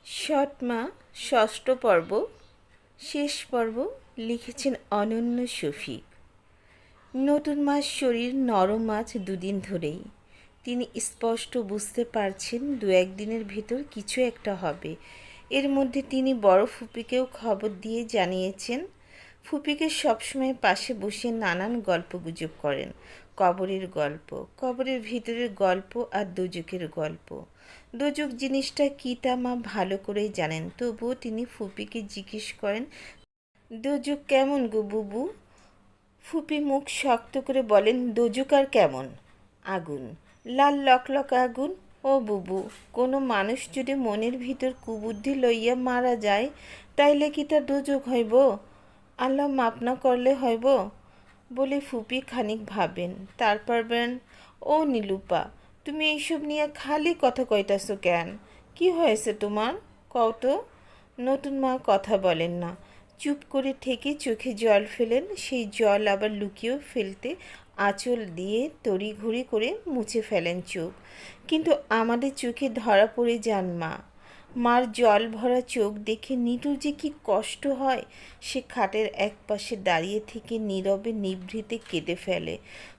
সৎমা ষষ্ঠ পর্ব শেষ পর্ব লিখেছেন অনন্য শফিক। নতুন মার শরীর নরম আজ দুদিন ধরেই। তিনি স্পষ্ট বুঝতে পারছেন দু একদিনের ভেতর কিছু একটা হবে। এর মধ্যে তিনি বড় ফুপিকেও খবর দিয়ে জানিয়েছেন। ফুপিকে সবসময় পাশে বসে নানান গল্পগুজব করেন। কবরের গল্প, কবরের ভিতরের গল্প আর দোজখের গল্প। দোজখ জিনিসটা কী তা মা ভালো করেই জানেন, তবুও তিনি ফুপিকে জিজ্ঞেস করেন, দোজখ কেমন গো বুবু? ফুপি মুখ শক্ত করে বলেন, দোজখ আর কেমন? আগুন, লাল লকলক আগুন। ও বুবু, কোনো মানুষ যদি মনের ভিতর কুবুদ্ধি লইয়া মারা যায়, তাইলে কি তার দোজখ হইব? আল্লাহ মাপ না করলে হইব? বলে ফুপি খানিক ভাবেন, তারপর বলেন, ও নীলুপা, তুমি এইসব নিয়ে খালি কথা কইতাছ কেন? কি হয়েছে তোমার, কও তো? নতুন মা কথা বলেন না, চুপ করে থেকে চোখে জল ফেলেন। সেই জল আবার লুকিয়েও ফেলতে আঁচল দিয়ে তড়িঘড়ি করে মুছে ফেলেন চোখ। কিন্তু আমাদের চোখে ধরা পড়ে যান মা। মার জল ভরা চোখ দেখে নিতুর যে কি কষ্ট হয়, সে খাটের এক পাশে দাঁড়িয়ে থেকে নীরবে নিভৃতে কেঁদে ফেলে।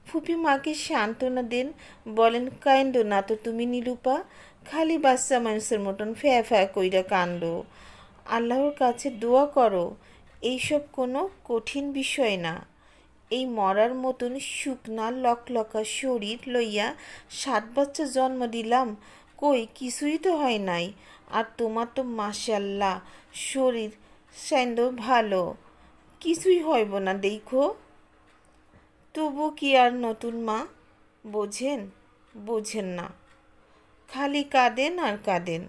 ফুপি মাকে সান্ত্বনা দেন, বলেন, কান্দো না তো তুমি নীলুপা, খালি বাচ্চা মানুষের মতন ফ্যা ফ্যা কইরা কান্দো। আল্লাহর কাছে দোয়া করো, এইসব কোনো কঠিন বিষয় না। এই মরার মতন শুকনা লকলকা শরীর লইয়া 7 বাচ্চা জন্ম দিলাম, কই কিছুই তো হয় নাই। আর তোমার তো মাশাল্লাহ শরীর স্যান্ড ভালো, কিছুই হইব না দেখো। তবু কি আর নতুন মা বোঝেন? বোঝেন না, খালি কাঁদেন আর কাঁদেন।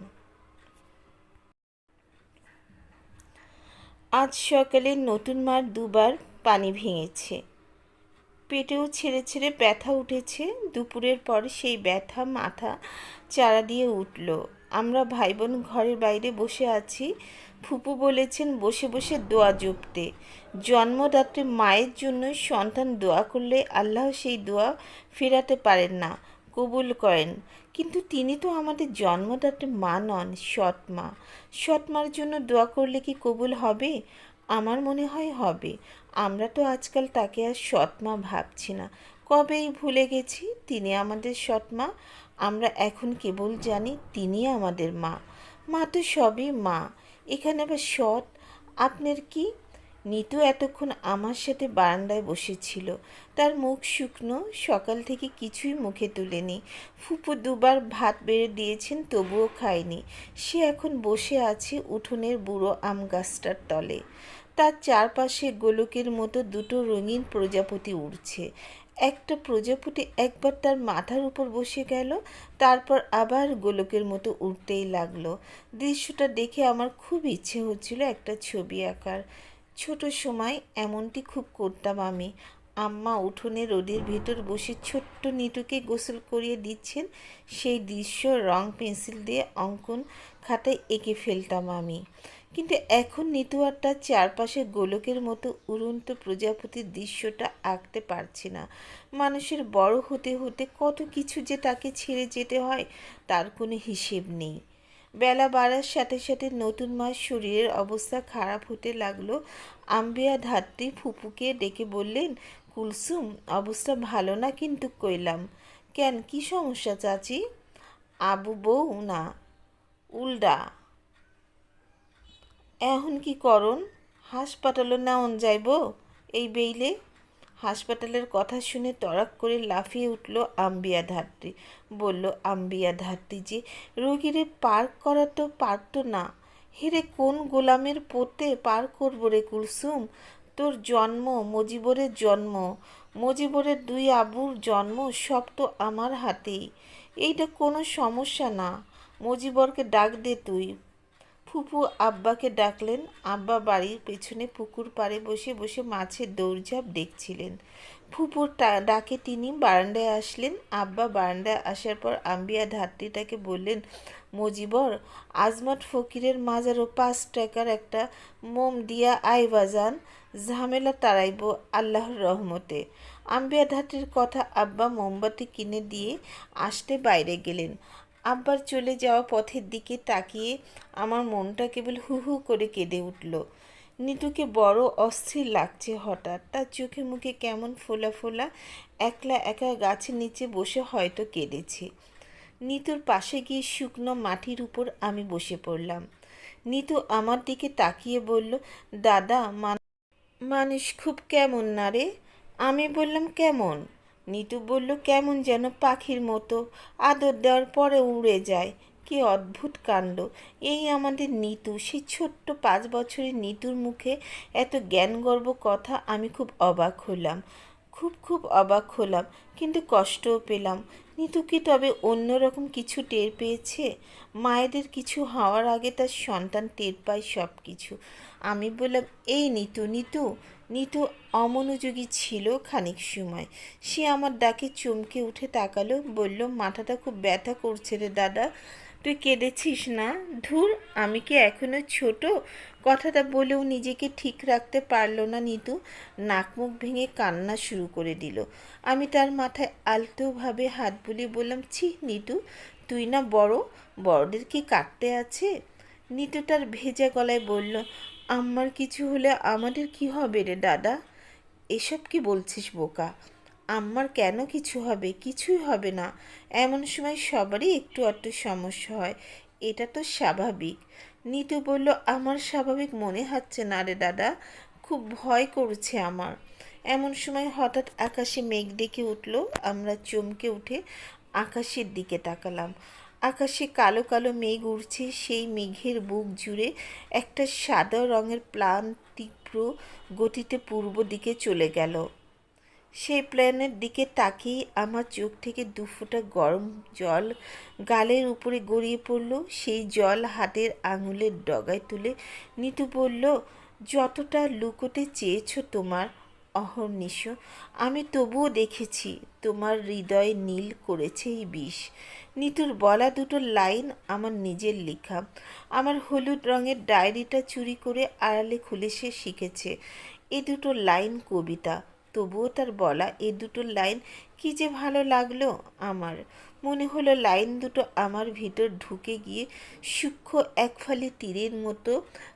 আজ সকালে নতুন মার দুবার পানি ভেঙেছে, পেটেও ছেড়ে ছেড়ে ব্যথা উঠেছে। দুপুরের পর সেই ব্যথা মাথা চারা দিয়ে উঠল। আমরা ভাই বোন ঘরের বাইরে বসে আছি। ফুপু বলেছেন বসে বসে দোয়া জপতে। জন্মদাত্রী মায়ের জন্য সন্তান দোয়া করলে আল্লাহ সেই দোয়া ফেরাতে পারেন না, কবুল করেন। কিন্তু তিনি তো আমাদের জন্মদাত্রী মা নন, সৎ মা। সৎ মার জন্য দোয়া করলে কি কবুল হবে? আমার মনে হয় হবে। আমরা তো আজকাল তাকে আর সৎ মা ভাবছি না, কবেই ভুলে গেছি তিনি আমাদের সৎ মা। আমরা এখন কেবল জানি তিনি আমাদের মা। মা তো সবই মা, এখানে আবার সৎ আপনার কি? নিতু এতক্ষণ আমার সাথে বারান্দায় বসেছিল, তার মুখ শুকনো, সকাল থেকে কিছুই মুখে তুলেনি। ফুপু দুবার ভাত বেড়ে দিয়েছেন, তবুও খায়নি। সে এখন বসে আছে উঠোনের বুড়ো আম গাছটার তলে। তার চারপাশে গোলকের মতো দুটো রঙিন প্রজাপতি উড়ছে। একটা প্রজাপতি একবার তার মাথার উপর বসে গেল, তারপর আবার গোলকের মতো উড়তেই লাগলো। দৃশ্যটা দেখে আমার খুব ইচ্ছে হচ্ছিল একটা ছবি আঁকার। ছোট সময় এমনটি খুব করতাম আমি। আম্মা উঠোনে রোদের ভিতর বসে ছোট্ট নিতুকে গোসল করিয়ে দিচ্ছেন, সেই দৃশ্য রং পেন্সিল দিয়ে অঙ্কন খাতায় এঁকে ফেলতাম আমি। কিন্তু এখন নিতু আর তার চারপাশে গোলকের মতো উড়ন্ত প্রজাপতির দৃশ্যটা আঁকতে পারছি না। মানুষের বড় হতে হতে কত কিছু যে তাকে ছেড়ে যেতে হয়, তার কোনো হিসেব নেই। বেলা বাড়ার সাথে সাথে নতুন মার শরীরের অবস্থা খারাপ হতে লাগলো। আম্বিয়া ধাত্রী ফুপুকে ডেকে বললেন, কুলসুম, অবস্থা ভালো না কিন্তু কইলাম। কেন, কি সমস্যা চাচি? আবু বউ না উল্ডা, এখন কি করন? হাসপাতালে নেওন যাইব এই বেইলে? হাসপাতালের কথা শুনে তড়াক করে লাফিয়ে উঠল আম্বিয়া ধাত্রী। বলল আম্বিয়া ধাত্রী যে রোগীরে পার করা তো পারতো না। হেরে কোন গোলামের পোতে পার করব রে কুলসুম? তোর জন্ম, মজিবরের জন্ম, মজিবরের 2 আবুর জন্ম, সব তো আমার হাতেই। এইটা কোনো সমস্যা না। মজিবরকে ডাক দে তুই। ফুপু আব্বাকে ডাকলেন। আব্বা বাড়ির পেছনে পুকুর পাড়ে বসে বসে মাছের দৌড়ঝাঁপ দেখছিলেন। ফুপুর ডাকে তিনি বারান্দায় আসলেন। আব্বা বারান্দায় আসার পর আম্বিয়া ধাত্রীটাকে বললেন, মজিবর, আজমত ফকিরের মাজারও 5 টাকার একটা মোম দিয়া আই বাজান, ঝামেলা তাড়াইব আল্লাহর রহমতে। আম্বিয়া ধাত্রীর কথা আব্বা মোমবাতি কিনে দিয়ে আসতে বাইরে গেলেন। আব্বার চলে যাওয়া পথের দিকে তাকিয়ে আমার মনটা কেবল হু হু করে কেঁদে উঠল। নিতুকে বড় অস্থির লাগছে হঠাৎ। তার চোখে মুখে কেমন ফোলা ফোলা, একলা একা গাছের নিচে বসে হয়তো কেঁদেছে। নিতুর পাশে গিয়ে শুকনো মাটির উপর আমি বসে পড়লাম। নিতু আমার দিকে তাকিয়ে বলল, দাদা, মানুষ খুব কেমন না রে? আমি বললাম, কেমন? নিতু বলল, কেমন যেন পাখির মতো, আদর দেওয়ার পরে উড়ে যায়। কি অদ্ভুত কাণ্ড! এই আমাদের নিতু, সেই ছোট্ট 5 বছরের নিতুর মুখে এত জ্ঞানগর্ব কথা। আমি খুব অবাক হলাম, খুব অবাক হলাম, কিন্তু কষ্টও পেলাম। নিতু কি তবে অন্যরকম কিছু টের পেয়েছে? মায়েদের কিছু হওয়ার আগে তার সন্তান টের পায় সব কিছু। আমি বললাম, এই নিতু, নিতু। নিতু অমনোযোগী ছিল খানিক সময়। সে আমার ডাকে চমকে উঠে তাকালো, বলল, মাথাটা খুব ব্যথা করছে রে দাদা, তুই কেঁদেছিস না? ধুর, আমি কি এখনো ছোট? কথাটা বলেও নিজেকে ঠিক রাখতে পারল না নিতু, নাক মুখ ভেঙে কান্না শুরু করে দিল। আমি তার মাথায় আলতোভাবে হাত বুলিয়ে বললাম, ছি নিতু, তুই না বড়, বড়দের কি কাটতে আছে? নিতু তার ভেজা গলায় বলল, আমার কিছু হলে আমাদের কি হবে রে দাদা? এসব কি বলছিস বোকা? আমার কেন কিছু হবে? কিছুই হবে না। এমন সময় সবারই একটু আধটু সমস্যা হয়, এটা তো স্বাভাবিক। নিতু বলল, আমার স্বাভাবিক মনে হচ্ছে না রে দাদা, খুব ভয় করছে আমার। এমন সময় হঠাৎ আকাশে মেঘ ডেকে উঠল। আমরা চমকে উঠে আকাশের দিকে তাকালাম। আকাশে কালো কালো মেঘ উড়ছে, সেই মেঘের বুক জুড়ে একটা সাদা রঙের প্লান তীব্র গতিতে পূর্ব দিকে চলে গেল। সেই প্লেনের দিকে তাকিয়ে আমার চোখ থেকে 2 ফোঁটা গরম জল গালের উপরে গড়িয়ে পড়ল। সেই জল হাতের আঙুলের ডগায় তুলে নিতু বলল, যতটা লুকোতে চেয়েছ তোমার অহর্নিশ, আমি তবুও দেখেছি তোমার হৃদয় নীল করেছে এই বিষ। নিতুর বলা 2টো লাইন আমার নিজের লেখা। আমার হলুদ রঙের ডায়েরিটা চুরি করে আড়ালে খুলে সে শিখেছে। এ 2টো লাইন কবিতা, তবুও তার বলা এ 2টো লাইন কি যে ভালো লাগলো আমার। মনে হলো লাইন 2টো আমার ভিতর ঢুকে গিয়ে সূক্ষ্ম একফালি তীরের মতো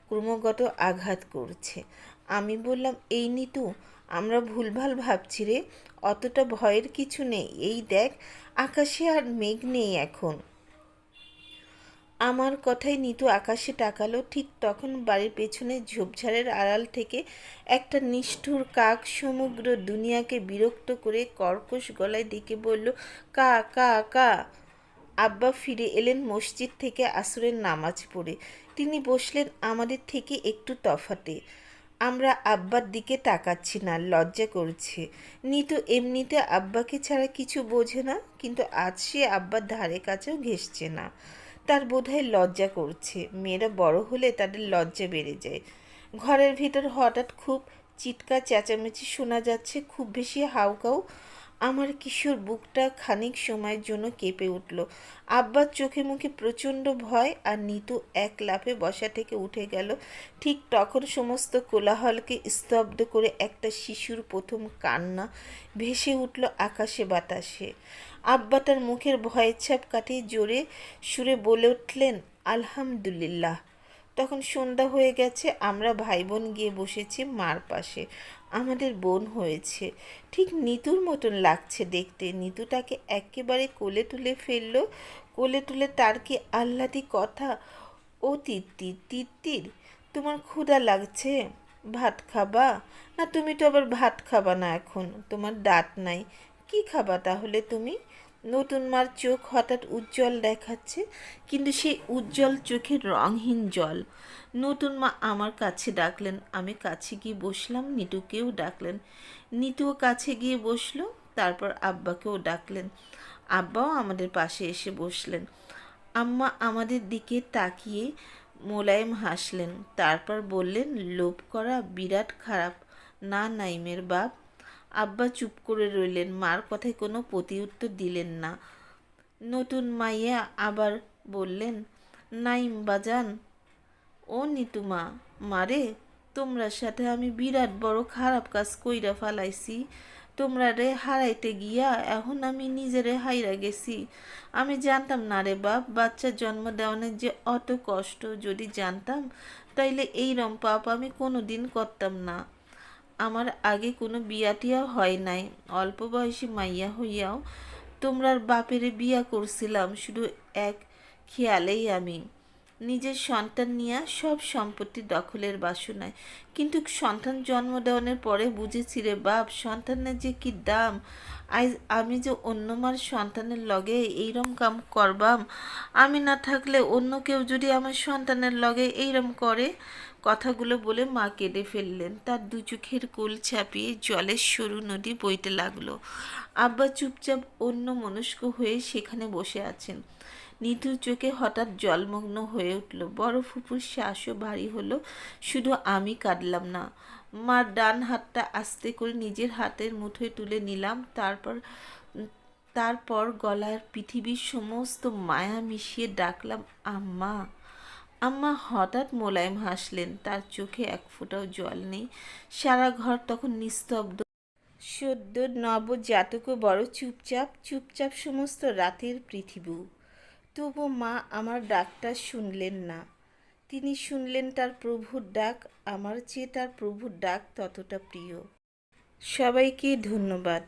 ক্রমাগত আঘাত করছে। আমি বললাম, এই নিতু, আমরা ভুলভাল ভাবছি রে, অতটা ভয়ের কিছু নেই। এই দেখ, আকাশে আর মেঘ নেই এখন। আমার কথায় নিতু আকাশে তাকালো। ঠিক তখন বাড়ির পেছনে ঝোপঝাড়ের আড়াল থেকে একটা নিষ্ঠুর কাক সমগ্র দুনিয়াকে বিরক্ত করে কর্কশ গলায় ডেকে বলল, কা কা কা। আব্বা ফিরে এলেন মসজিদ থেকে আসরের নামাজ পড়ে। তিনি বসলেন আমাদের থেকে একটু তফাতে। আমরা আব্বার দিকে তাকাচ্ছি না, লজ্জা করছে। নিতু এমনিতে আব্বাকে ছাড়া কিছু বোঝে না, কিন্তু আজ সে আব্বার ধারে কাছেও ঘেঁষছে না। তার বোধহয় লজ্জা করছে। মেয়েরা বড় হলে তাদের লজ্জা বেড়ে যায়। ঘরের ভিতর হঠাৎ খুব চিৎকার চেঁচামেচি শোনা যাচ্ছে, খুব বেশি হাউকাউ। আমার কিশোর বুকটা খানিক সময়ের জন্য কেঁপে উঠল। আব্বার চোখে মুখে প্রচণ্ড ভয়, আর নিতু এক লাফে বসা থেকে উঠে গেল। ঠিক তখন সমস্ত কোলাহলকে স্তব্ধ করে একটা শিশুর প্রথম কান্না ভেসে উঠল আকাশে বাতাসে। আব্বা তার মুখের ভয়ের ছাপ কাটিয়ে জোরে সুরে বলে উঠলেন, আলহামদুলিল্লাহ। তখন সন্ধ্যা হয়ে গেছে। আমরা ভাই বোন গিয়ে বসেছি মার পাশে। আমাদের বোন হয়েছে। ঠিক নিতুর মতন লাগছে দেখতে। নিতু তাকে একেবারে কোলে তুলে ফেলল। কোলে তুলে তার কি আহ্লাদি কথা, ও তিত্তির, তিত্তির, তোমার ক্ষুধা লাগছে? ভাত খাবা? না, তুমি তো আবার ভাত খাবা না, এখন তোমার দাঁত নাই। কি খাবা তাহলে তুমি? নতুন মার চোখ হঠাৎ উজ্জ্বল দেখাচ্ছে, কিন্তু সেই উজ্জ্বল চোখের রঙহীন জল। নতুন মা আমার কাছে ডাকলেন। আমি কাছে গিয়ে বসলাম। নিতুকেও ডাকলেন। নিতুও কাছে গিয়ে বসলো। তারপর আব্বাকেও ডাকলেন। আব্বাও আমাদের পাশে এসে বসলেন। আম্মা আমাদের দিকে তাকিয়ে মোলায়েম হাসলেন। তারপর বললেন, লোভ করা বিরাট খারাপ না নাইমের বাপ? আব্বা চুপ করে রইলেন, মার কথায় কোনো প্রতিউত্তর দিলেন না। নতুন মাইয়া আবার বললেন, নাইম বাজান, ও নিতুমা, মারে, তোমরা সাথে আমি বিরাট বড় খারাপ কাজ কইরা ফালাইছি। তোমরা রে হারাইতে গিয়া এখন আমি নিজেরে হাইরা গেছি। আমি জানতাম না রে বাপ, বাচ্চা জন্ম দেওয়ানোর যে অত কষ্ট। যদি জানতাম তাইলে এইরম পাপ আমি কোনো দিন করতাম না। আমার আগে কোনো বিয়া টিয়া হয় নাই, অল্প বয়সী মাইয়া হইয়াও তোমরার বাপেরে বিয়া করছিলাম শুধু এক খেয়ালেই। আমি নিজের সন্তান নিয়া সব সম্পত্তি দখলের বাসনায়। কিন্তু সন্তান জন্ম দেওয়ানোর পরে বুঝেছি রে বাপ, সন্তানের যে কি দাম। আজ আমি যে অন্য মার সন্তানের লগে এইরম কাম করবাম, আমি না থাকলে অন্য কেউ যদি আমার সন্তানের লগে এইরম করে। কথাগুলো বলে মা কেঁদে ফেললেন। তার দু চোখের কোল ছাপিয়ে জলের সরু নদী বইতে লাগলো। আব্বা চুপচাপ অন্য মনস্ক হয়ে সেখানে বসে আছেন। নিতুর চোখে হঠাৎ জলমগ্ন হয়ে উঠল। বড় ফুপুর শ্বাসও ভারী হলো। শুধু আমি কাঁদলাম না। মার ডান হাতটা আস্তে করে নিজের হাতের মুঠোয় তুলে নিলাম। তারপর গলার পৃথিবীর সমস্ত মায়া মিশিয়ে ডাকলাম, আম্মা। আম্মা হঠাৎ মোলায়েম হাসলেন। তার চোখে এক ফোঁটাও জল নেই। সারা ঘর তখন নিস্তব্ধ। সদ্য নবজাতকও বড় চুপচাপ চুপচাপ সমস্ত রাতের পৃথিবী। তবু মা আমার ডাকটা শুনলেন না। তিনি শুনলেন তার প্রভুর ডাক। আমার চেয়ে তার প্রভুর ডাক ততটা প্রিয়। সবাইকে ধন্যবাদ।